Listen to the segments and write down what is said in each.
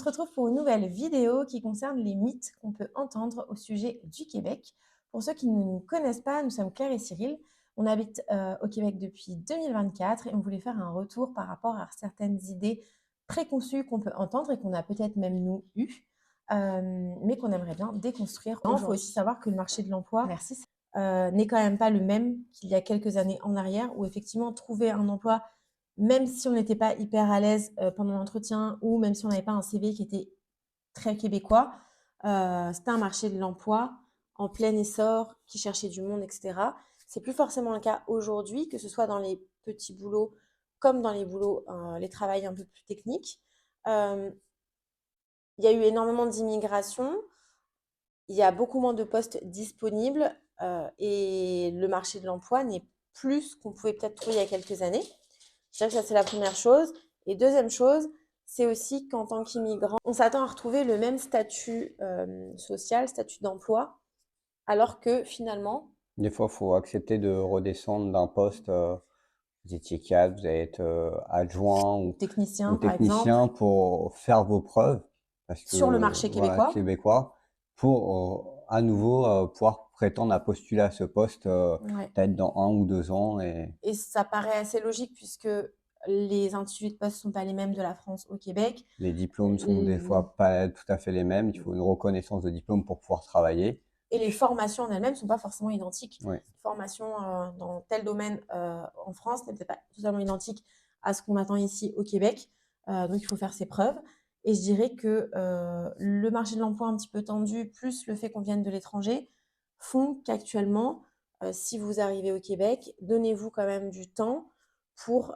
retrouve pour une nouvelle vidéo qui concerne les mythes qu'on peut entendre au sujet du Québec. Pour ceux qui ne nous connaissent pas, nous sommes Claire et Cyril. On habite au Québec depuis 2024 et on voulait faire un retour par rapport à certaines idées préconçues qu'on peut entendre et qu'on a peut-être même nous eues, mais qu'on aimerait bien déconstruire. Il faut aussi savoir que le marché de l'emploi n'est quand même pas le même qu'il y a quelques années en arrière, où effectivement trouver un emploi même si on n'était pas hyper à l'aise pendant l'entretien ou même si on n'avait pas un CV qui était très québécois, c'était un marché de l'emploi en plein essor, qui cherchait du monde, etc. C'est plus forcément le cas aujourd'hui, que ce soit dans les petits boulots comme dans les boulots, les travails un peu plus techniques. Euh, Il y a eu énormément d'immigration, il y a beaucoup moins de postes disponibles et le marché de l'emploi n'est plus ce qu'on pouvait peut-être trouver il y a quelques années. Je dirais que ça, c'est la première chose. Et deuxième chose, c'est aussi qu'en tant qu'immigrant, on s'attend à retrouver le même statut social, statut d'emploi, alors que finalement, Des fois, il faut accepter de redescendre d'un poste. Vous étiez cadre, vous allez être adjoint ou technicien, par exemple, technicien pour faire vos preuves, parce sur le que marché voilà, québécois, québécois, pour à nouveau pouvoir prétendre à postuler à ce poste ouais. peut-être dans 1 ou 2 ans. Et Et ça paraît assez logique puisque les intitulés de poste ne sont pas les mêmes de la France au Québec. les diplômes sont des Euh, fois pas tout à fait les mêmes. Il faut une reconnaissance de diplôme pour pouvoir travailler. Et les formations en elles-mêmes ne sont pas forcément identiques. Ouais. Une formation dans tel domaine en France n'est peut-être pas totalement identique à ce qu'on attend ici au Québec. Donc, il faut faire ses preuves. Et je dirais que le marché de l'emploi un petit peu tendu, plus le fait qu'on vienne de l'étranger, font qu'actuellement, si vous arrivez au Québec, donnez-vous quand même du temps pour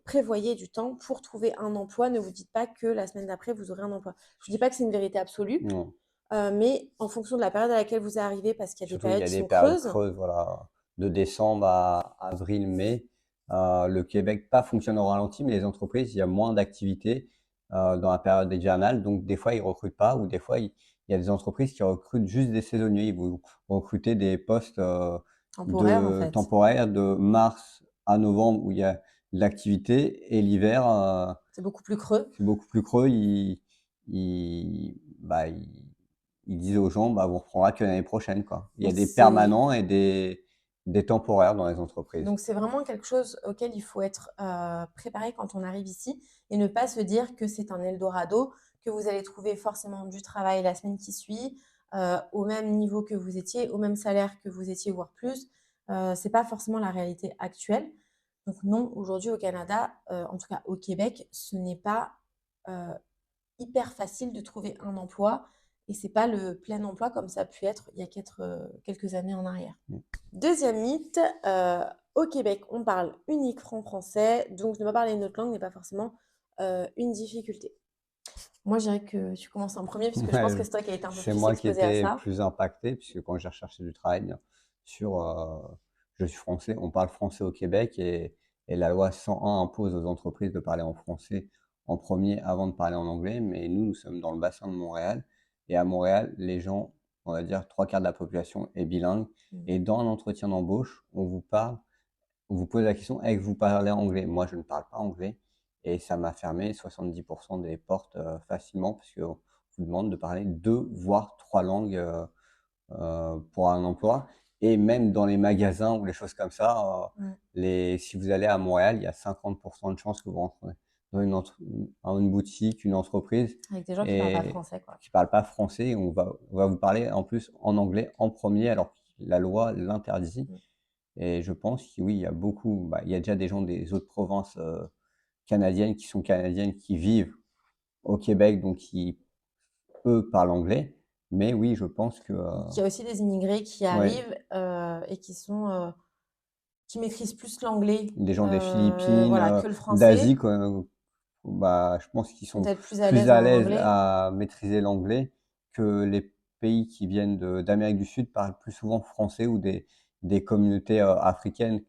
prévoyez du temps pour trouver un emploi. Ne vous dites pas que la semaine d'après, vous aurez un emploi. Je ne dis pas que c'est une vérité absolue, Non. mais en fonction de la période à laquelle vous arrivez, parce qu'il y a des Surtout, il y périodes a qui des sont périodes creuses. creuses, voilà, de décembre à avril, mai. Le Québec, pas fonctionne au ralenti, mais les entreprises, il y a moins d'activité dans la période hivernale. Donc, des fois, ils recrutent pas, ou des fois, il y a des entreprises qui recrutent juste des saisonniers. Ils vont recruter des postes Temporaires en de fait. temporaires de mars à novembre où il y a de l'activité, et l'hiver, C'est beaucoup plus creux. c'est beaucoup plus creux. Bah, ils disent aux gens, bah, vous reprendra que l'année prochaine, quoi. Il y a Donc des c'est permanents et des temporaires dans les entreprises. donc c'est vraiment quelque chose auquel il faut être préparé quand on arrive ici et ne pas se dire que c'est un Eldorado, que vous allez trouver forcément du travail la semaine qui suit, au même niveau que vous étiez, au même salaire que vous étiez, voire plus. C'est pas forcément la réalité actuelle. Donc non, aujourd'hui au Canada, en tout cas au Québec, ce n'est pas euh, hyper facile de trouver un emploi et c'est pas le plein emploi comme ça a pu être il y a quelques années en arrière. Mm. Deuxième mythe, au Québec, on parle unique franc-français, donc ne pas parler une autre langue n'est pas forcément une difficulté. Moi, je dirais que tu commences en premier, puisque je pense Ouais, que c'est toi qui as été un peu c'est plus moi qui exposé à étais ça. plus impacté, puisque quand j'ai recherché du travail sur, je suis français, on parle français au Québec, et la loi 101 impose aux entreprises de parler en français en premier avant de parler en anglais. Mais nous sommes dans le bassin de Montréal, et à Montréal, les gens, on va dire 3 quarts de la population est bilingue, Mm. et dans un entretien d'embauche, on vous pose la question: est-ce que vous parlez anglais? Moi, je ne parle pas anglais, et ça m'a fermé 70% des portes facilement, parce qu'on vous demande de parler 2 voire 3 langues pour un emploi. Et même dans les magasins ou les choses comme ça, Mm. si vous allez à Montréal, il y a 50% de chances que vous rentrez dans une boutique, une entreprise, Avec des gens qui parlent pas et français, quoi. qui parlent pas français. Et on va vous parler en plus en anglais en premier, alors que la loi l'interdit. Mm. Et je pense que oui, il y a beaucoup, bah, il y a déjà des gens des autres provinces canadiennes qui sont canadiennes, qui vivent au Québec, donc qui, eux, parlent anglais. Mais oui, je pense que, Il y a aussi des immigrés qui ouais, arrivent et qui maîtrisent plus l'anglais, des gens des Philippines, voilà, que le français, d'Asie, quoi, bah, je pense qu'ils sont sont peut-être plus à plus l'aise à en l'aise anglais. à maîtriser l'anglais que les pays qui viennent d'Amérique du Sud parlent plus souvent français, ou des communautés africaines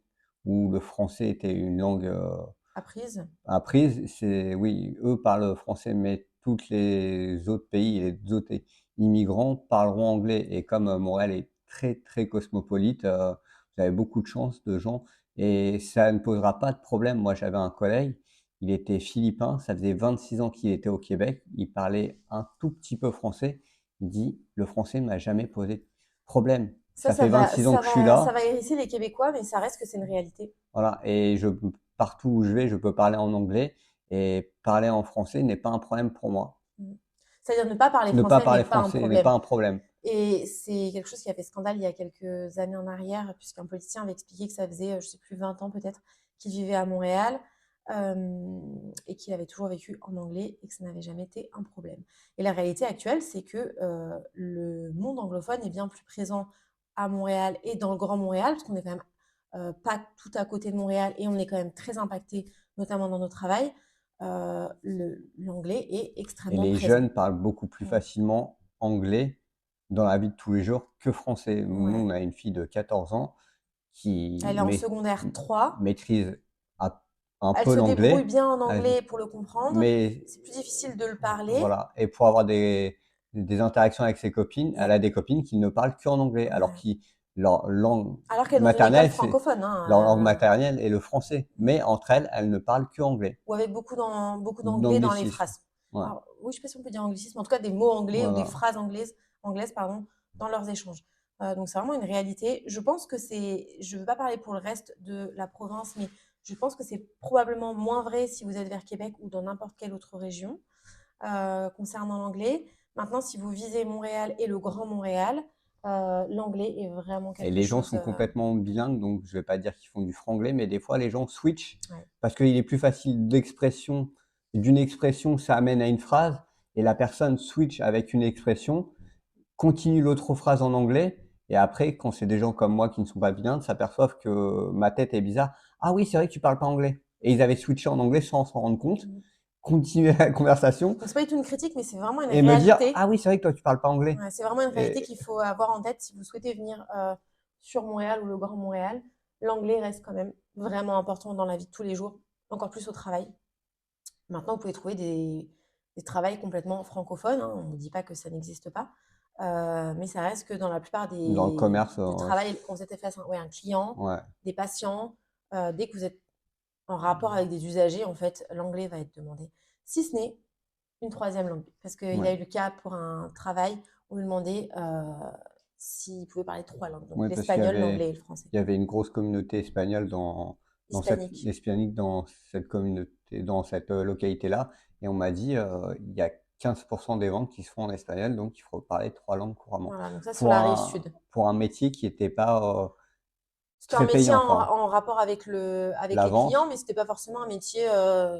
où le français était une langue Apprise. apprise. Oui, eux parlent français, mais toutes les autres pays et les autres immigrants parleront anglais. Et comme Montréal est très, très cosmopolite, vous avez beaucoup de chance de gens, et ça ne posera pas de problème. Moi, j'avais un collègue, il était philippin, ça faisait 26 ans qu'il était au Québec, il parlait un tout petit peu français. Il dit: «Le français ne m'a jamais posé problème. Ça, Ça fait 26 ans que je suis ça là». va hérisser les Québécois, mais ça reste que c'est une réalité. Voilà, et partout où je vais, je peux parler en anglais et parler en français n'est pas un problème pour moi. Mmh. C'est-à-dire ne pas parler Ne pas français n'est parler pas un français n'est pas problème. un problème. Et c'est quelque chose qui a fait scandale il y a quelques années en arrière, puisqu'un politicien avait expliqué que ça faisait, je sais plus, 20 ans peut-être, qu'il vivait à Montréal, et qu'il avait toujours vécu en anglais et que ça n'avait jamais été un problème. Et la réalité actuelle, c'est que le monde anglophone est bien plus présent à Montréal et dans le Grand Montréal, parce qu'on est quand même pas tout à côté de Montréal et on est quand même très impacté, notamment dans nos travails. L'anglais est Et extrêmement les présent. jeunes parlent beaucoup plus Mm. facilement anglais dans la vie de tous les jours que français. Nous, Ouais. on a une fille de 14 ans qui Elle est en secondaire 3. maîtrise un Elle peu se débrouille l'anglais, bien en elle- anglais pour le comprendre. mais C'est plus difficile de le parler. voilà. Et pour avoir des interactions avec ses copines, elle Ouais, a des copines qui ne parlent qu'en anglais, alors ouais. que leur langue Alors qu'elle est dans une école maternelle, francophone, leur langue hein, maternelle est le français. Mais entre elles, elles ne parlent que anglais. ou avec beaucoup d'anglais dans les D'anglicisme. phrases. Ouais. Alors, oui, je ne sais pas si on peut dire anglicisme, en tout cas des mots anglais ou des Voilà. phrases anglaises pardon, dans leurs échanges. Donc c'est vraiment une réalité. Je pense que je ne veux pas parler pour le reste de la province, mais je pense que c'est probablement moins vrai si vous êtes vers Québec ou dans n'importe quelle autre région. Concernant l'anglais. Maintenant, si vous visez Montréal et le Grand Montréal, l'anglais est vraiment Et quelque les gens chose. sont complètement bilingues, donc je vais pas dire qu'ils font du franglais, mais des fois les gens switchent Ouais. parce qu'il est plus facile d'une expression, ça amène à une phrase, et la personne switch avec une expression, continue l'autre phrase en anglais, et après, quand c'est des gens comme moi qui ne sont pas bilingues, s'aperçoivent que ma tête est bizarre. Ah oui, c'est vrai que tu parles pas anglais. Et ils avaient switché en anglais sans s'en rendre compte, Mm. continuer la conversation Donc, c'est pas du tout une critique, mais c'est vraiment une et me dire, réalité. ah oui, c'est vrai que toi tu parles pas anglais. Ouais, c'est vraiment une réalité Et qu'il faut avoir en tête si vous souhaitez venir sur Montréal ou le Grand Montréal. L'anglais reste quand même vraiment important dans la vie de tous les jours, encore plus au travail. Maintenant, vous pouvez trouver des travails complètement francophones, hein. On ne dit pas que ça n'existe pas. Mais ça reste que dans la plupart dans le commerce, du travail, quand vous êtes face à ouais, un client, ouais. des patients, dès que vous êtes en rapport avec des usagers, en fait, l'anglais va être demandé. Si ce n'est une troisième langue. Parce qu'il Ouais. a eu le cas pour un travail, on lui demandait s'il pouvait parler trois langues, donc Ouais, parce l'espagnol, l'anglais et le français. il y avait une grosse communauté espagnole Hispanique. dans cette communauté, dans cette localité-là. Et on m'a dit, il y a 15% des ventes qui se font en espagnol, donc il faut parler 3 langues couramment. Voilà, donc ça sur la rive sud. Pour un métier qui n'était pas C'était un très métier payant, quoi. en rapport avec, avec La les clients, vente, mais ce n'était pas forcément un métier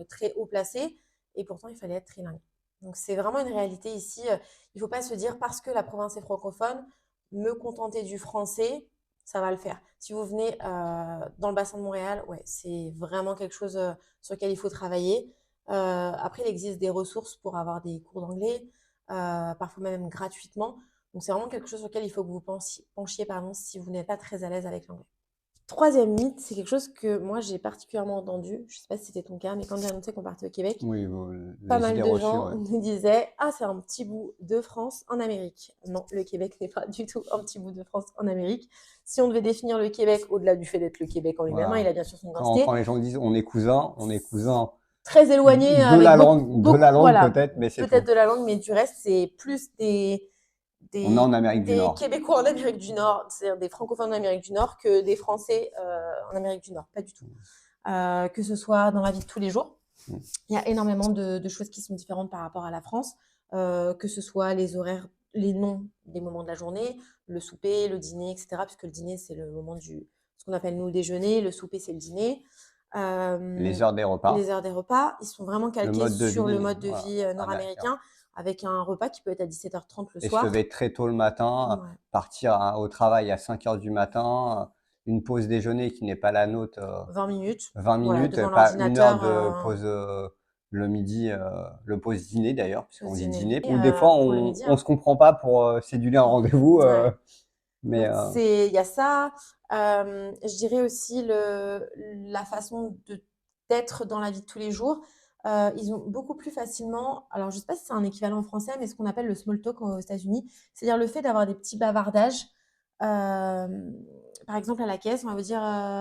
très haut placé. Et pourtant, il fallait être trilingue. Donc, c'est vraiment une réalité ici. Il ne faut pas se dire parce que la province est francophone, me contenter du français, ça va le faire. Si vous venez dans le bassin de Montréal, ouais, c'est vraiment quelque chose sur lequel il faut travailler. Après, il existe des ressources pour avoir des cours d'anglais, parfois même gratuitement. Donc, c'est vraiment quelque chose sur lequel il faut que vous penchiez pardon, si vous n'êtes pas très à l'aise avec l'anglais. Troisième mythe, c'est quelque chose que moi j'ai particulièrement entendu. Je ne sais pas si c'était ton cas, mais quand j'ai annoncé qu'on partait au Québec, oui, pas les mal idées de reçues, gens ouais. nous disaient: Ah, c'est un petit bout de France en Amérique. Non, le Québec n'est pas du tout un petit bout de France en Amérique. Si on devait définir le Québec, au-delà du fait d'être le Québec en lui-même, hein, il Voilà. a bien sûr son identité, Quand les gens disent on est cousins très éloigné avec de la langue voilà, peut-être, mais c'est peut-être tout. de la langue, mais du reste, c'est plus On est en Amérique du des Nord. Québécois en Amérique du Nord, c'est-à-dire des francophones en Amérique du Nord, que des Français en Amérique du Nord. Pas du tout. Que ce soit dans la vie de tous les jours. Mm. Il y a énormément de choses qui sont différentes par rapport à la France, que ce soit les horaires, les noms des moments de la journée, le souper, le dîner, etc. Puisque le dîner, c'est le moment ce qu'on appelle nous le déjeuner, le souper, c'est le dîner. Les heures des Les repas, heures des repas, ils sont vraiment le calqués mode de sur le vie, mode de voilà, vie américain. nord-américain, avec un repas qui peut être à 17h30 le Et se soir. lever très tôt le matin, Ouais, partir au travail à 5 heures du matin, une pause déjeuner qui n'est pas la nôtre, 20 minutes, 20 voilà, minutes, devant pas une heure l'ordinateur, de pause le midi, le pause dîner d'ailleurs, pause puisqu'on dit dîner. dîner. Et Ou des fois, pour le midi, on hein. se comprend pas pour céduler un rendez-vous, Ouais. mais Donc, il y a ça. Je dirais aussi la façon d'être dans la vie de tous les jours. Ils ont beaucoup plus facilement, alors je ne sais pas si c'est un équivalent français, mais ce qu'on appelle le small talk aux États-Unis, c'est-à-dire le fait d'avoir des petits bavardages. Par exemple, à la caisse, on va vous dire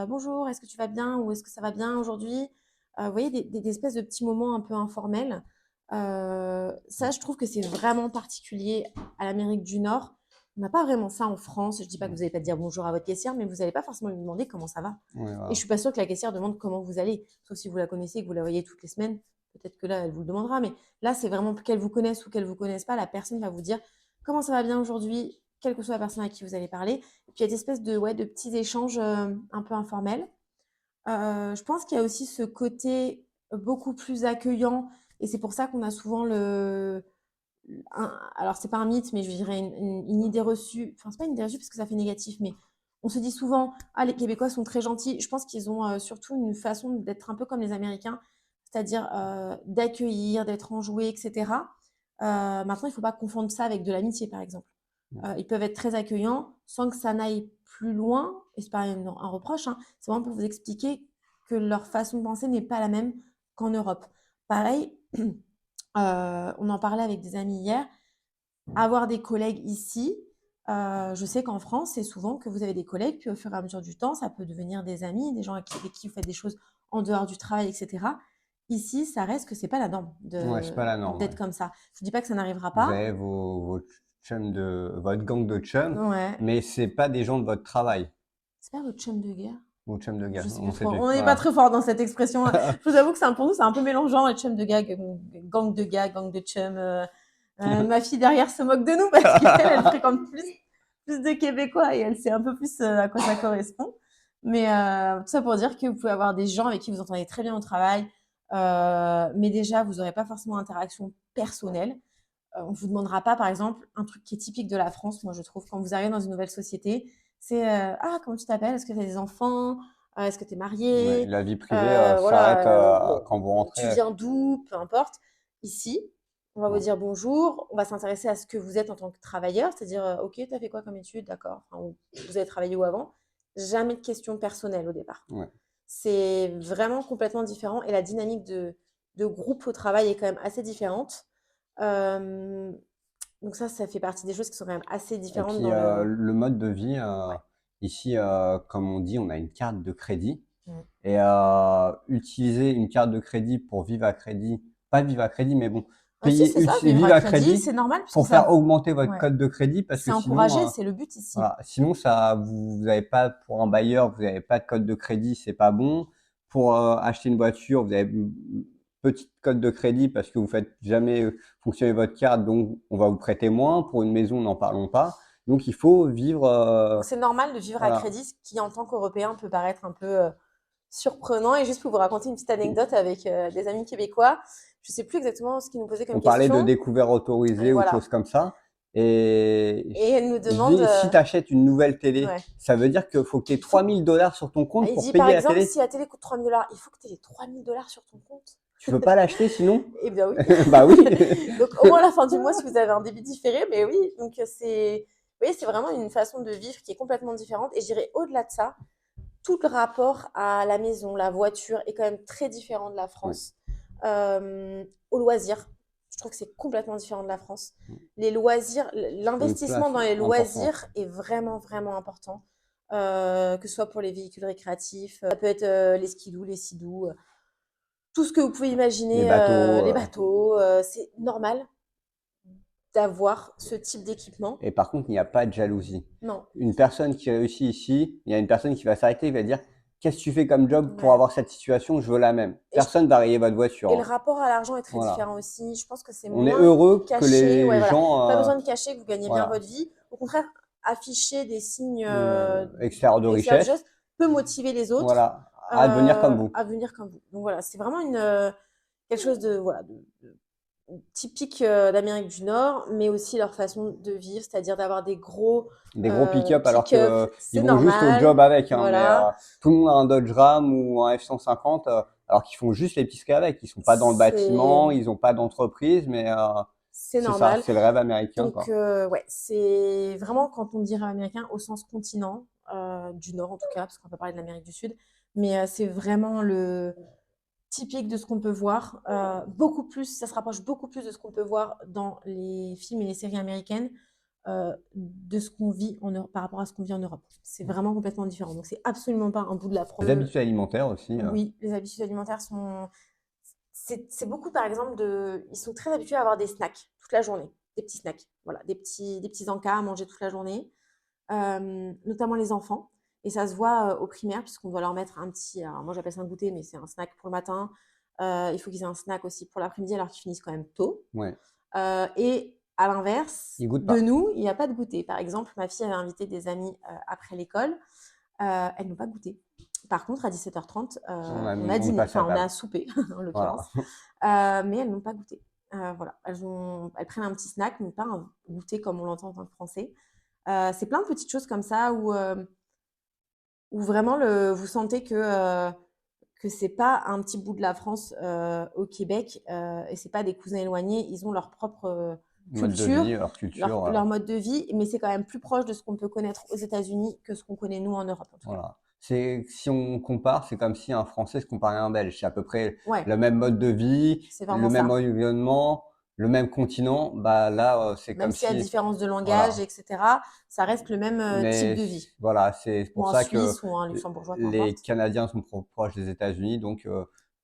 bonjour, est-ce que tu vas bien ou est-ce que ça va bien aujourd'hui? Vous voyez, des espèces de petits moments un peu informels. Ça, je trouve que c'est vraiment particulier à l'Amérique du Nord. On n'a pas vraiment ça en France. Je dis pas que vous n'allez pas dire bonjour à votre caissière, mais vous n'allez pas forcément lui demander comment ça va. Ouais, Et je voilà. suis pas sûre que la caissière demande comment vous allez, sauf si vous la connaissez et que vous la voyez toutes les semaines. Peut-être que là, elle vous le demandera, mais là, c'est vraiment qu'elle vous connaisse ou qu'elle vous connaisse pas, la personne va vous dire comment ça va bien aujourd'hui, quelle que soit la personne à qui vous allez parler. Et puis il y a des espèces de, ouais, de petits échanges un peu informels. Je pense qu'il y a aussi ce côté beaucoup plus accueillant et c'est pour ça qu'on a souvent alors c'est pas un mythe, mais je dirais une idée reçue. Enfin, c'est pas une idée reçue parce que ça fait négatif, mais on se dit souvent, ah, les Québécois sont très gentils. Je pense qu'ils ont surtout une façon d'être un peu comme les Américains, c'est-à-dire d'accueillir, d'être enjoués, etc. Maintenant, il ne faut pas confondre ça avec de l'amitié, par exemple. Ils peuvent être très accueillants sans que ça n'aille plus loin, et c'est pas un reproche, hein, c'est vraiment pour vous expliquer que leur façon de penser n'est pas la même qu'en Europe. Pareil, on en parlait avec des amis hier, avoir des collègues ici, je sais qu'en France, c'est souvent que vous avez des collègues, puis au fur et à mesure du temps, ça peut devenir des amis, des gens avec qui vous faites des choses en dehors du travail, etc. Ici, ça reste que c'est pas la norme Ouais, c'est pas la norme, d'être ouais. comme ça. Je dis pas que ça n'arrivera Vous pas. avez votre gang de chums, Ouais. mais c'est pas des gens de votre travail, C'est pas votre chum de guerre? vos chums de Je gars. sais On plus sait trop. plus. On n'est pas Voilà. très fort dans cette expression. Je vous avoue que pour nous, c'est un peu mélangeant, les chums de gars, gang de gars, gang de chums. Ma fille derrière se moque de nous parce qu'elle, elle fréquente plus de Québécois et elle sait un peu plus à quoi ça correspond. Mais tout ça pour dire que vous pouvez avoir des gens avec qui vous entendez très bien au travail, mais déjà, vous n'aurez pas forcément d'interaction personnelle. On ne vous demandera pas, par exemple, un truc qui est typique de la France, moi je trouve, quand vous arrivez dans une nouvelle société, c'est ah, comment tu t'appelles? Est-ce que tu as des enfants? Est-ce que tu es Ouais, marié? la vie privée s'arrête Voilà, bon, quand vous tu rentrez. viens d'où? Peu importe. Ici, on va vous Ouais. dire bonjour, on va s'intéresser à ce que vous êtes en tant que travailleur, c'est-à-dire, ok, tu as fait quoi comme étude? D'accord. Enfin, vous avez travaillé où avant? Jamais de questions personnelles au départ. Ouais. C'est vraiment complètement différent et la dynamique de groupe au travail est quand même assez différente. Euh, donc ça fait partie des choses qui sont quand même assez Et différentes puis dans le. le mode de vie Ouais. ici, comme on dit, on a une carte de crédit. Mm. Et utiliser une carte de crédit pour vivre à crédit, pas vivre à crédit, mais bon, Si, c'est ça, vivre vivre à à crédit, crédit c'est normal puisque pour faire ça. augmenter votre Ouais. code de crédit parce que C'est sinon, encouragé, c'est le but ici. voilà, sinon ça, vous n'avez pas pour un bailleur, vous n'avez pas de code de crédit, c'est pas bon. Pour acheter une voiture, vous avez petite code de crédit parce que vous faites jamais fonctionner votre carte, donc on va vous prêter moins. Pour une maison, n'en parlons pas. Donc il faut vivre, Donc c'est normal de vivre à voilà. crédit, ce qui en tant qu'Européen peut paraître un peu surprenant. Et juste pour vous raconter une petite anecdote avec des amis québécois, je ne sais plus exactement ce qu'ils nous posaient comme On parlait de question. découvert Et autorisé ou de voilà. choses comme ça. Et Et elle nous je demande, dis, si tu achètes une nouvelle télé, ouais. ça veut dire qu'il faut que tu aies Il faut 3 000 $ sur ton compte Il pour dit par payer la exemple, télé. si la télé coûte 3 000 $, il faut que tu aies les 3 000 $ sur ton compte. Tu veux pas l'acheter sinon? Eh bien oui. Bah oui. Donc au moins à la fin du mois, si vous avez un débit différé, mais oui. Donc vous voyez, c'est vraiment une façon de vivre qui est complètement différente. Et je dirais au-delà de ça, tout le rapport à la maison, la voiture est quand même très différent de la Ouais. France. Au loisir, je trouve que c'est complètement différent de la France. Les loisirs, Une l'investissement place dans les importante. loisirs est vraiment, vraiment important. Que ce soit pour les véhicules récréatifs, ça peut être les skidoo, les sidous, tout ce que vous pouvez Les imaginer, bateaux. les bateaux, c'est normal d'avoir ce type d'équipement. Et par contre, il n'y a pas de jalousie. Non. Une personne qui réussit ici, il y a une personne qui va s'arrêter, il va dire, qu'est-ce que tu fais comme job pour Ouais. avoir cette situation? Je veux la même. Et, Personne va rayer votre voiture, et le hein. rapport à l'argent est très Voilà. différent aussi. Je pense que c'est On est moins heureux que caché. Ouais, les voilà. gens, Pas besoin de cacher que vous gagnez bien voilà, votre vie. Au contraire, afficher des signes extérieurs de extérieurs de richesse, richesse peut motiver les autres voilà, à devenir comme vous. à venir comme vous. Donc voilà, c'est vraiment quelque chose de, voilà, typique d'Amérique du Nord, mais aussi leur façon de vivre, c'est-à-dire d'avoir des gros Des gros pick-up alors que pick-up, ils c'est vont juste au normal. job avec, hein, mais Voilà. tout le monde a un Dodge Ram ou un F-150, alors qu'ils font juste les petits skis avec. Ils sont pas dans le C'est bâtiment, ils ont pas d'entreprise, mais c'est c'est ça, normal. c'est le rêve américain, Donc, quoi. ouais, c'est vraiment quand on dit rêve américain au sens continent, du Nord en tout cas, parce qu'on peut parler de l'Amérique du Sud, mais c'est vraiment le typique de ce qu'on peut voir. Beaucoup plus, ça se rapproche beaucoup plus de ce qu'on peut voir dans les films et les séries américaines. de ce qu'on vit par rapport à ce qu'on vit en Europe. C'est vraiment complètement différent. Donc, c'est absolument pas un bout de la France. Les habitudes alimentaires aussi. Oui, les habitudes alimentaires sont. C'est beaucoup, par exemple, ils sont très habitués à avoir des snacks toute la journée, des petits snacks, voilà, des petits encas à manger toute la journée, notamment les enfants. Et ça se voit au primaire, puisqu'on doit leur mettre un petit, alors moi j'appelle ça un goûter, mais c'est un snack pour le matin. Il faut qu'ils aient un snack aussi pour l'après-midi, alors qu'ils finissent quand même tôt. Ouais. Et à l'inverse Ils goûtent de pas. nous, il n'y a pas de goûter. Par exemple, ma fille avait invité des amis après l'école. Elles n'ont pas goûté. Par contre, à 17h30, on a dîné, passe à enfin on a table. soupé en Voilà. l'occurrence, mais elles n'ont pas goûté. Voilà, elles prennent un petit snack, mais pas un goûter comme on l'entend en tant que français. C'est plein de petites choses comme ça où vraiment vous sentez que c'est pas un petit bout de la France au Québec et c'est pas des cousins éloignés. Ils ont leur propre Mode de culture, vie, leur culture. Voilà. leur mode de vie, mais c'est quand même plus proche de ce qu'on peut connaître aux États-Unis que ce qu'on connaît nous en Europe en tout cas. Voilà. Si on compare, c'est comme si un Français se comparait à un Belge. C'est à peu près Ouais, le même mode de vie, c'est le vraiment même ça. environnement, le même continent. Bah là, c'est Même comme s'il y a si, différence de langage, voilà. etc., ça reste le même type Mais de vie. voilà, c'est Ou pour en ça que Suisse ou en luxembourgeois, peu les importe. Canadiens sont proches des États-Unis, donc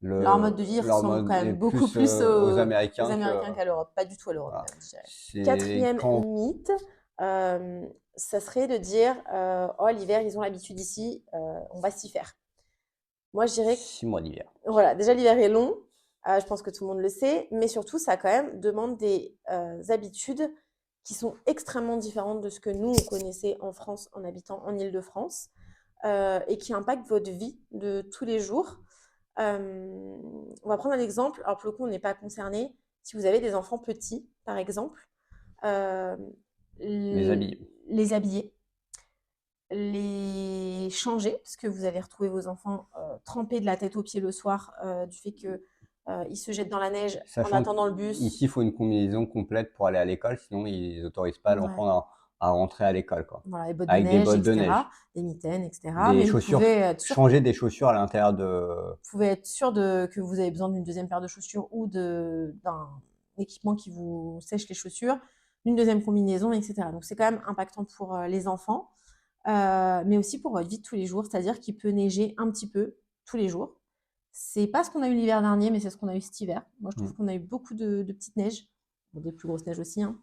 Leur mode de vie leur ressemble mode quand est même beaucoup plus plus aux aux Américains que Américains qu'à l'Europe. Pas du tout à l'Europe, voilà. même, je dirais. C'est Quatrième quand mythe, ça serait de dire oh, l'hiver, ils ont l'habitude ici, on va s'y faire. Moi, je dirais que 6 mois d'hiver. voilà, déjà l'hiver est long, je pense que tout le monde le sait, mais surtout, ça quand même demande des habitudes qui sont extrêmement différentes de ce que nous, on connaissait en France en habitant en Île-de-France et qui impactent votre vie de tous les jours. On va prendre un exemple. Alors, pour le coup, on n'est pas concerné. Si vous avez des enfants petits, par exemple, euh, Les habits. les habiller, les changer, parce que vous allez retrouver vos enfants trempés de la tête aux pieds le soir du fait qu'ils se jettent dans la neige en Sachant attendant le bus. qu'ici, il faut une combinaison complète pour aller à l'école, sinon ils n'autorisent pas Ouais. l'enfant à rentrer à l'école, quoi. Voilà, les bottes de Avec des neige, bottes de etc., neige, des mitaines, etc. des Mais vous chaussures, pouvez être sûr changer des chaussures à l'intérieur de. Vous pouvez être sûr que vous avez besoin d'une deuxième paire de chaussures ou d'un équipement qui vous sèche les chaussures, d'une deuxième combinaison, etc. Donc c'est quand même impactant pour les enfants, mais aussi pour votre vie de tous les jours, c'est-à-dire qu'il peut neiger un petit peu tous les jours. C'est pas ce qu'on a eu l'hiver dernier, mais c'est ce qu'on a eu cet hiver. Moi, je trouve qu'on a eu beaucoup de petites neiges, bon, des plus grosses neiges aussi, hein.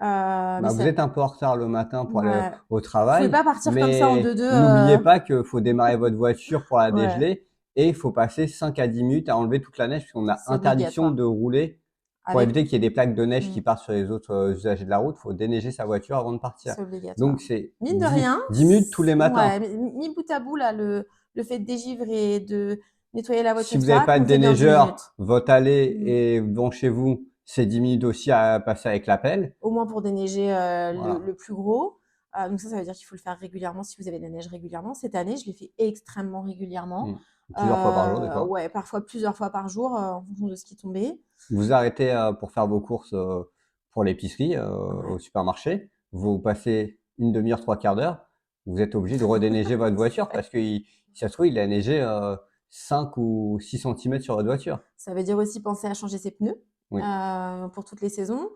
Mais Bah, vous ça, êtes un peu en retard le matin pour aller ouais. au Vous pouvez travail, pas partir comme ça en mais deux-deux. n'oubliez pas qu'il faut démarrer votre voiture pour la Ouais, dégeler et il faut passer 5 à 10 minutes à enlever toute la neige puisqu'on a c'est interdiction obligatoire. de rouler pour Avec, éviter qu'il y ait des plaques de neige qui mm, partent sur les autres usagers de la route. Il faut déneiger sa voiture avant de partir. c'est Donc, obligatoire. c'est Mine de 10 rien, 10 minutes tous les matins. ouais, mis bout à bout, là, le fait de dégivrer et de nettoyer la voiture, Si vous n'avez etc., pas de comptez bien 10 déneigeur, minutes. votre allée Mm. et devant chez vous, c'est 10 minutes aussi à passer avec la pelle. Au moins pour déneiger Voilà. le plus gros. Donc ça veut dire qu'il faut le faire régulièrement si vous avez de la neige régulièrement. Cette année, je l'ai fait extrêmement régulièrement. Plusieurs fois par jour, des fois. Ouais, parfois plusieurs fois par jour en fonction de ce qui tombait. Vous arrêtez pour faire vos courses pour l'épicerie Ouais. au supermarché. Vous passez une demi-heure, trois quarts d'heure. Vous êtes obligé de redéneiger votre voiture parce que si ça se trouve, il a neigé 5 ou 6 centimètres sur votre voiture. Ça veut dire aussi penser à changer ses pneus Oui. pour toutes les saisons.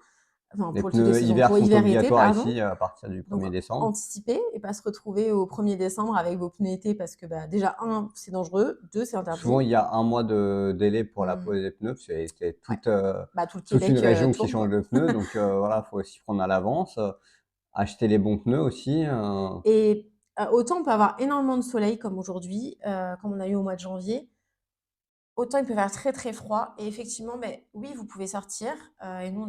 Enfin, Les pour toutes les pneus saisons, hiver pour sont hiver-été, obligatoires pardon. ici à partir du Donc 1er décembre. anticiper et pas se retrouver au 1er décembre avec vos pneus été parce que bah, déjà, un, c'est dangereux, deux, c'est Souvent, interdit. il y a un mois de délai pour la Mm. pose des pneus. C'est Ouais. Bah, tout le toute une Québec région qui tourne, change quoi. de pneus. Donc voilà, il faut aussi prendre à l'avance. Acheter les bons pneus aussi. Et autant on peut avoir énormément de soleil comme aujourd'hui, comme on a eu au mois de janvier, autant il peut faire très très froid. Et effectivement, ben, oui, vous pouvez sortir. Et nous,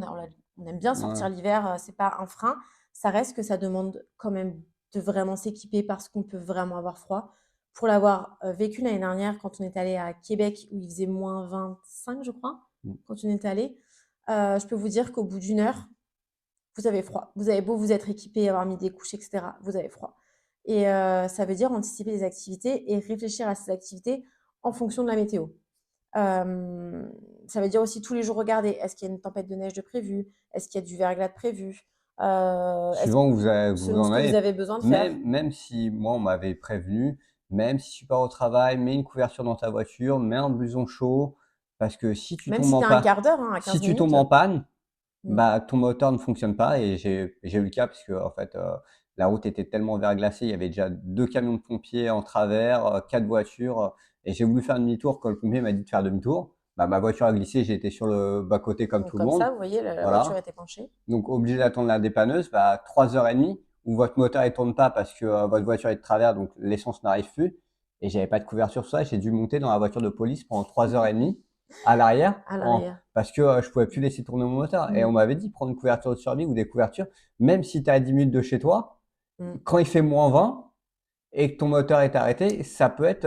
on aime bien Ouais. sortir l'hiver, c'est pas un frein. Ça reste que ça demande quand même de vraiment s'équiper parce qu'on peut vraiment avoir froid. Pour l'avoir vécu l'année dernière, quand on est allé à Québec, où il faisait moins 25, je crois, Mm. quand on est allé, je peux vous dire qu'au bout d'une heure, vous avez froid. Vous avez beau vous être équipé, avoir mis des couches, etc., vous avez froid. Et ça veut dire anticiper les activités et réfléchir à ces activités en fonction de la météo. Ça veut dire aussi tous les jours regarder, est-ce qu'il y a une tempête de neige de prévue? Est-ce qu'il y a du verglas de prévu? Est-ce Suivant où vous selon ce en que vous avez. avez besoin de faire. Même si moi, on m'avait prévenu, même si tu pars au travail, mets une couverture dans ta voiture, mets un blouson chaud, parce que Même si tu as un quart d'heure, hein, à si 15 tu tombes minutes. en panne, Mmh. bah, ton moteur ne fonctionne pas et j'ai eu le cas parce que en fait, la route était tellement verglacée, il y avait déjà 2 camions de pompiers en travers, 4 voitures, et j'ai voulu faire demi-tour quand le pompier m'a dit de faire demi-tour. Bah, ma voiture a glissé, j'ai été sur le bas-côté comme Donc tout le comme ça, monde. vous voyez, la voiture Voilà, était penchée. donc obligé d'attendre la dépanneuse, bah, 3 heures et demie où votre moteur ne tourne pas parce que, votre voiture est de travers, donc l'essence n'arrive plus et j'avais pas de couverture sur ça. J'ai dû monter dans la voiture de police pendant 3 heures et demie à l'arrière À en l'arrière. parce que, je pouvais plus laisser tourner mon moteur et Mmh. on m'avait dit: «Prends une couverture de survie ou des couvertures, même si tu es à 10 minutes de chez toi, Mmh. quand il fait -20 et que ton moteur est arrêté, ça peut être,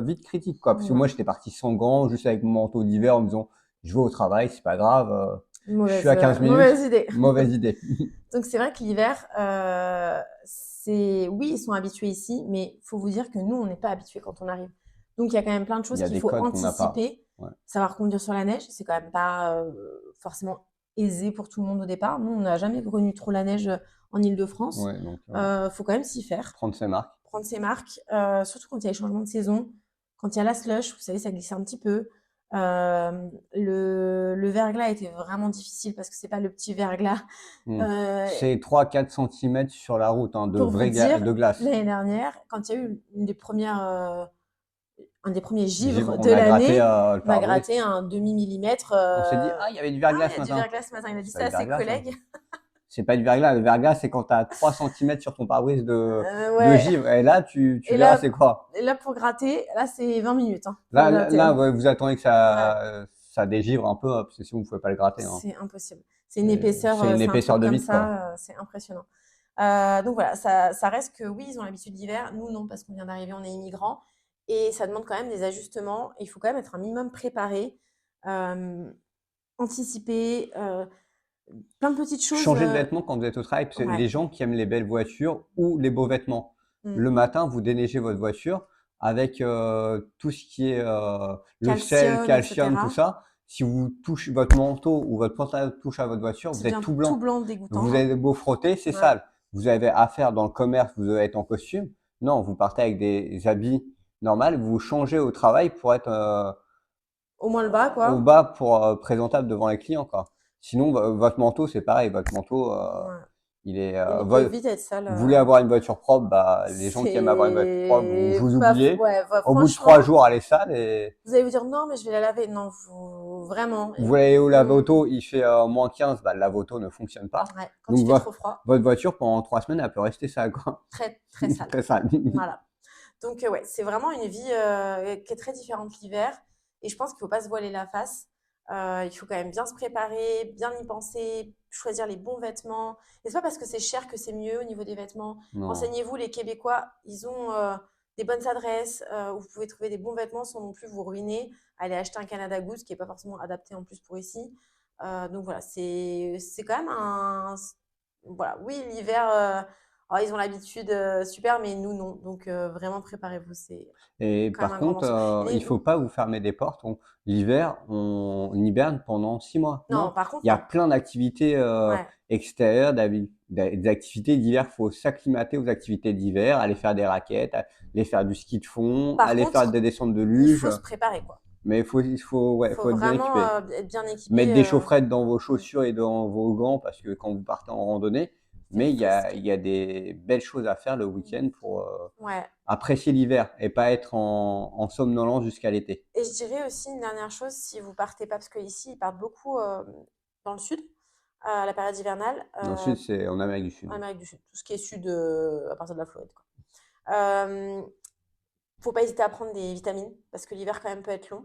vite critique, quoi». Parce que Ouais. moi, j'étais parti sans gants, juste avec mon manteau d'hiver en me disant: «Je vais au travail, c'est pas grave, je suis à 15 minutes». Mauvaise idée. Mauvaise idée. Donc c'est vrai que l'hiver, c'est oui, ils sont habitués ici, mais il faut vous dire que nous, on n'est pas habitués quand on arrive. Donc il y a quand même plein de Il choses y a qu'il des faut codes qu'on n'a pas. anticiper. Ouais, Savoir conduire sur la neige, c'est quand même pas, forcément aisé pour tout le monde au départ. Nous, on n'a jamais connu trop la neige, en Île-de-France. ouais, donc Faut quand même s'y faire, prendre ses marques. prendre ses marques, surtout quand il y a les changements de saison, quand il y a la slush, vous savez, ça glisse un petit peu. Le verglas était vraiment difficile parce que c'est pas le petit verglas. Mmh. Heu, C'est 3-4 centimètres sur la route, hein, de pour vous vrai dire, de glace. l'année dernière, quand il y a eu un des premiers Givre, givres on de a gratté, l'année, le on a pare-brise. gratté un demi-millimètre. On s'est dit: «Ah, il y avait du Ah, verglas il y ce a du matin». verglas ce matin. Il a dit C'est pas ça à du ses verglas ça. collègues. C'est pas du verglas. Le verglas, c'est quand tu as 3 centimètres sur ton pare-brise de Ouais. givre et là, tu Et verras là, c'est quoi. pour gratter, là, c'est 20 minutes hein, pour Là gratter. là, Hein. ouais, vous attendez que Ouais, ça dégivre un peu, parce que sinon vous pouvez pas le gratter, hein. c'est impossible. C'est une épaisseur, C'est une c'est un épaisseur truc de comme vitre, quoi. ça, c'est impressionnant. Donc voilà, ça reste que oui, ils ont l'habitude de l'hiver. Nous, non, parce qu'on vient d'arriver, on est immigrants. Et ça demande quand même des ajustements. Il faut quand même être un minimum préparé, anticiper, plein de petites choses. Changer de vêtements quand vous êtes au travail, parce que Ouais. les gens qui aiment les belles voitures ou les beaux vêtements. Mmh. Le matin, vous déneigez votre voiture avec, tout ce qui est, le sel, Calcium, calcium, tout etc. ça. Si vous touchez votre manteau ou votre pantalon touche à votre voiture, Ça vous êtes devient tout tout blanc. blanc, dégoûtant. Vous Hein. avez beau frotter, c'est Ouais. sale. Vous avez affaire dans le commerce, vous devez être en costume. Non, vous partez avec des habits normaux, vous changez au travail pour être, Au moins le bas, au quoi. bas pour, présentable devant les clients, quoi. Sinon, votre manteau, c'est pareil, votre manteau, Ouais. il est, Il peut vite être sale. vous voulez avoir une voiture propre, bah, les gens qui aiment avoir une voiture propre, C'est vous pas oubliez. ouais, Au bout de 3 franchement, jours, elle est sale et vous allez vous dire: «Non, mais je vais la laver». Non, vous vraiment vous allez au mmh, lave-auto, il fait, -15, bah, le lave-auto ne fonctionne pas. ouais, quand il Donc fait trop froid, votre voiture pendant 3 semaines, elle peut rester sale, quoi. très, très sale. Très sale. Voilà. Donc ouais, c'est vraiment une vie, qui est très différente l'hiver et je pense qu'il ne faut pas se voiler la face. Il faut quand même bien se préparer, bien y penser, choisir les bons vêtements et c'est pas parce que c'est cher que c'est mieux au niveau des vêtements. Non, Renseignez-vous, les Québécois, ils ont, des bonnes adresses, où vous pouvez trouver des bons vêtements sans non plus vous ruiner. Allez acheter un Canada Goose qui est pas forcément adapté en plus pour ici. Donc voilà, c'est quand même un voilà, oui l'hiver, alors ils ont l'habitude, super, mais nous non. Donc vraiment préparez-vous, c'est et quand même par un grand contre, morceau. il faut pas vous fermer des portes. L'hiver, on hiberne pendant 6 mois. Non, Non, par contre il y a non. plein d'activités, Ouais. extérieures, des activités d'hiver. Il faut s'acclimater aux activités d'hiver, aller faire des raquettes, aller faire du ski de fond, Par aller faire contre, des descentes de il luge. faut se préparer quoi. Mais ouais, Faut faut être bien vraiment, équipé. être bien Mettre équipé, des chaufferettes dans vos mmh, chaussures et dans vos gants parce que quand vous partez en randonnée, c'est mais frisky. il y a des belles choses à faire le Mmh. week-end pour, Ouais apprécier l'hiver et pas être en somnolence jusqu'à l'été. et je dirais aussi une dernière chose, si vous partez pas parce qu'ici ils partent beaucoup, dans le sud, à la période hivernale, Dans le sud, c'est en Amérique du Sud. en Amérique du Sud, tout ce qui est sud, à partir de la Floride quoi. Hem Faut pas hésiter à prendre des vitamines parce que l'hiver quand même peut être long.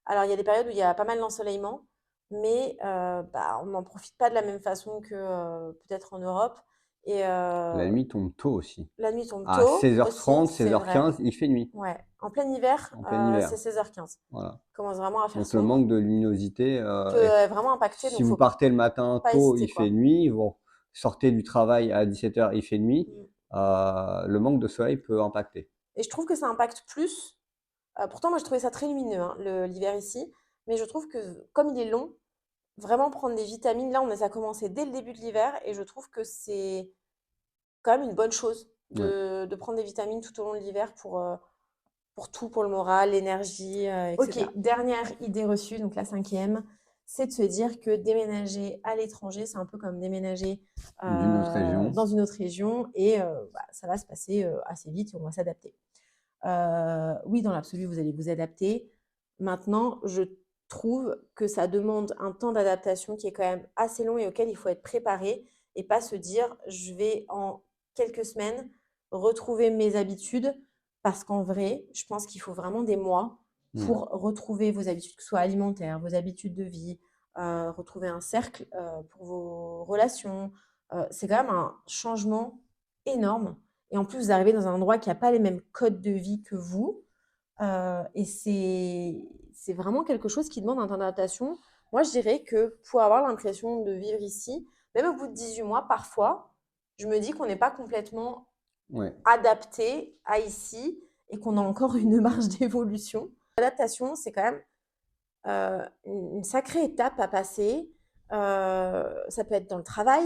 Alors il y a des périodes où il y a pas mal d'ensoleillement, mais bah, on n'en profite pas de la même façon que, peut-être en Europe et La nuit tombe tôt aussi. la nuit tombe À tôt aussi, 16h30, c'est vrai. 16h15, il fait nuit, Ouais, en plein hiver, en plein c'est hiver. 16h15. Voilà. Il commence vraiment à faire Donc le sombre. manque de luminosité, Peut, vraiment impacter si donc vous faut partez le matin pas tôt, hésiter il fait quoi. nuit, vous sortez du travail à 17h, il fait nuit, Mmh le manque de soleil peut impacter. et je trouve que ça impacte plus, pourtant moi je trouvais ça très lumineux, hein, l'hiver ici, mais je trouve que comme il est long, vraiment prendre des vitamines, là, on les a commencé dès le début de l'hiver et je trouve que c'est quand même une bonne chose Ouais. de prendre des vitamines tout au long de l'hiver pour tout, pour le moral, l'énergie, OK. etc. Dernière idée reçue, donc la cinquième, c'est de se dire que déménager à l'étranger, c'est un peu comme déménager D'une autre région. dans une autre région et ça va se passer assez vite et on va s'adapter. Oui, dans l'absolu, vous allez vous adapter. Maintenant, je trouve que ça demande un temps d'adaptation qui est quand même assez long et auquel il faut être préparé et pas se dire je vais en quelques semaines retrouver mes habitudes parce qu'en vrai, je pense qu'il faut vraiment des mois Mmh. pour retrouver vos habitudes, que ce soit alimentaires, vos habitudes de vie, retrouver un cercle pour vos relations. C'est quand même un changement énorme. Et en plus, vous arrivez dans un endroit qui n'a pas les mêmes codes de vie que vous. Et c'est vraiment quelque chose qui demande un temps d'adaptation. Moi, je dirais que pour avoir l'impression de vivre ici, même au bout de 18 mois, parfois, je me dis qu'on n'est pas complètement Ouais. adapté à ici et qu'on a encore une marge d'évolution. L'adaptation, c'est quand même une sacrée étape à passer. Ça peut être dans le travail,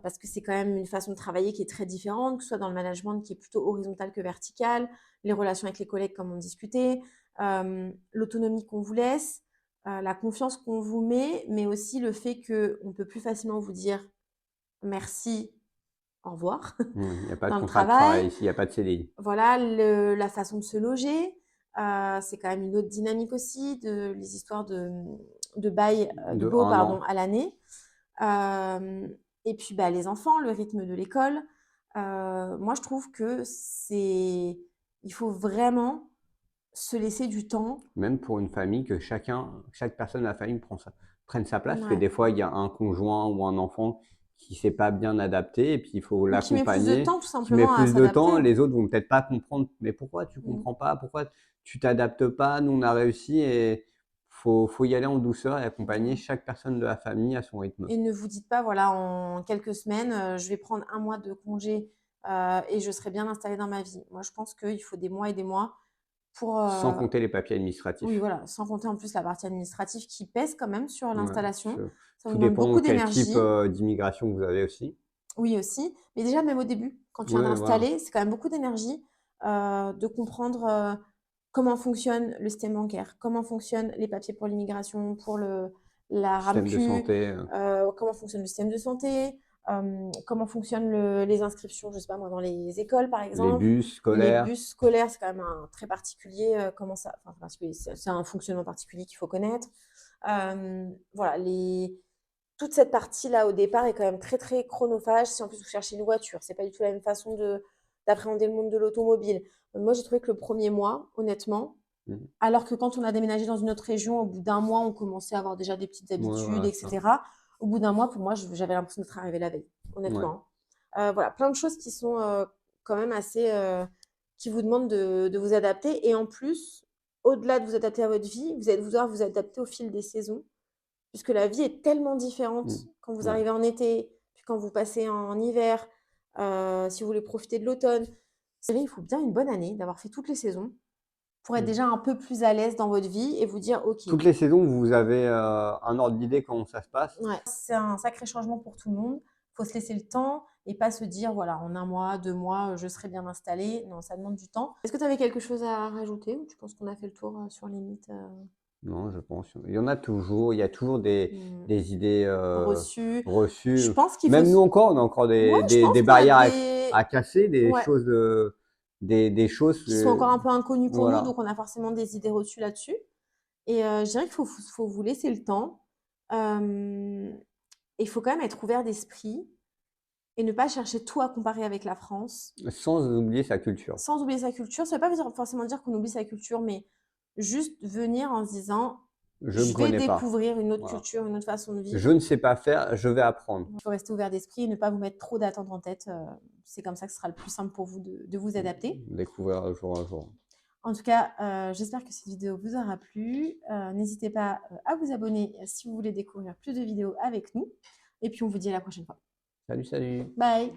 parce que c'est quand même une façon de travailler qui est très différente, que ce soit dans le management qui est plutôt horizontal que vertical, les relations avec les collègues comme on discutait, l'autonomie qu'on vous laisse, la confiance qu'on vous met, mais aussi le fait qu'on peut plus facilement vous dire merci, au revoir Mmh. Il y a pas de dans le contrat de travail travail. ici, il y a pas de CDI. Voilà, la façon de se loger, c'est quand même une autre dynamique aussi, les histoires de bail, de De baux, 1 pardon, an. à l'année. Et puis bah, les enfants, le rythme de l'école. Moi, je trouve que il faut vraiment se laisser du temps. Même pour une famille, que chaque personne de la famille prenne sa place, parce que Ouais. des fois, il y a un conjoint ou un enfant qui s'est pas bien adapté et puis il faut Ou qui met plus de l'accompagner, temps tout qui met simplement à plus de temps. s'adapter. Les autres vont peut-être pas comprendre: «Mais pourquoi tu Mm. comprends pas? Pourquoi tu t'adaptes pas? Nous, on a réussi», et faut y aller en douceur et accompagner Ouais. chaque personne de la famille à son rythme. Et ne vous dites pas, voilà, en quelques semaines, je vais prendre un mois de congé et je serai bien installée dans ma vie. Moi, je pense qu'il faut des mois et des mois pour, Sans compter les papiers oui, administratifs. voilà, sans compter en plus la partie administrative qui pèse quand même sur Ouais, l'installation. ce Ça vous tout demande dépend beaucoup quel type, d'énergie, d'immigration vous avez aussi. oui aussi, mais déjà même au début, quand tu viens Ouais, voilà. d'installer, c'est quand même beaucoup d'énergie de comprendre comment fonctionne le système bancaire, comment fonctionnent les papiers pour l'immigration, pour la Système de RAMQ, santé, comment fonctionne le système de santé, comment fonctionnent les inscriptions, je sais pas moi, dans les écoles par les exemple. bus Les scolaires. bus scolaires, c'est quand même un très particulier, comment ça, enfin particulier, c'est un fonctionnement particulier qu'il faut connaître. Voilà, toute cette partie-là au départ est quand même très très chronophage. Si en plus vous cherchez une voiture, c'est pas du tout la même façon d'appréhender le monde de l'automobile. Moi, j'ai trouvé que le premier mois, honnêtement, Mmh. alors que quand on a déménagé dans une autre région, au bout d'un mois, on commençait à avoir déjà des petites Ouais, habitudes, voilà, c'est ça. etc. Au bout d'un mois, pour moi, j'avais l'impression d'être arrivée la veille, Ouais. honnêtement. Voilà, plein de choses qui sont quand même assez, qui vous demandent de vous adapter. Et en plus, au-delà de vous adapter à votre vie, vous allez devoir vous adapter au fil des saisons, puisque la vie est tellement différente Mmh. quand vous Ouais. arrivez en été, puis quand vous passez en hiver, si vous voulez profiter de l'automne. C'est vrai, il faut bien une bonne année d'avoir fait toutes les saisons pour être Mmh. déjà un peu plus à l'aise dans votre vie et vous dire: «OK, Toutes les saisons, vous avez, un ordre d'idée comment ça se passe? ouais, c'est un sacré changement pour tout le monde». Il faut se laisser le temps et pas se dire: «Voilà, en un mois, 2 mois, je serai bien installé». Non, ça demande du temps. Est-ce que tu avais quelque chose à rajouter ou tu penses qu'on a fait le tour, sur les mythes, Non, je pense. Il y en a toujours, il y a toujours des mmh, idées, reçues? Je reçues. pense qu'il faut Même s nous encore, on a encore ouais, je pense des qu'on a barrières des à casser, des ouais. choses, des choses, Qui sont encore un peu inconnus pour nous, voilà. donc on a forcément des idées reçues là-dessus. Et je dirais qu'il faut vous laisser le temps. Hem, il faut quand même être ouvert d'esprit et ne pas chercher tout à comparer avec la France, Sans oublier sa culture. sans oublier sa culture. Ça ne veut pas forcément dire qu'on oublie sa culture, mais juste venir en se disant: Je ne «Je vais connais pas. découvrir une autre Voilà. culture, une autre façon de Je vivre». ne sais pas faire, je vais apprendre. Il faut rester ouvert d'esprit et ne pas vous mettre trop d'attentes en tête, c'est comme ça que ce sera le plus simple pour vous de vous adapter. Découvrir jour à jour. En tout cas, j'espère que cette vidéo vous aura plu. N'hésitez pas, à vous abonner, si vous voulez découvrir plus de vidéos avec nous et puis on vous dit à la prochaine fois. Salut, salut! Bye.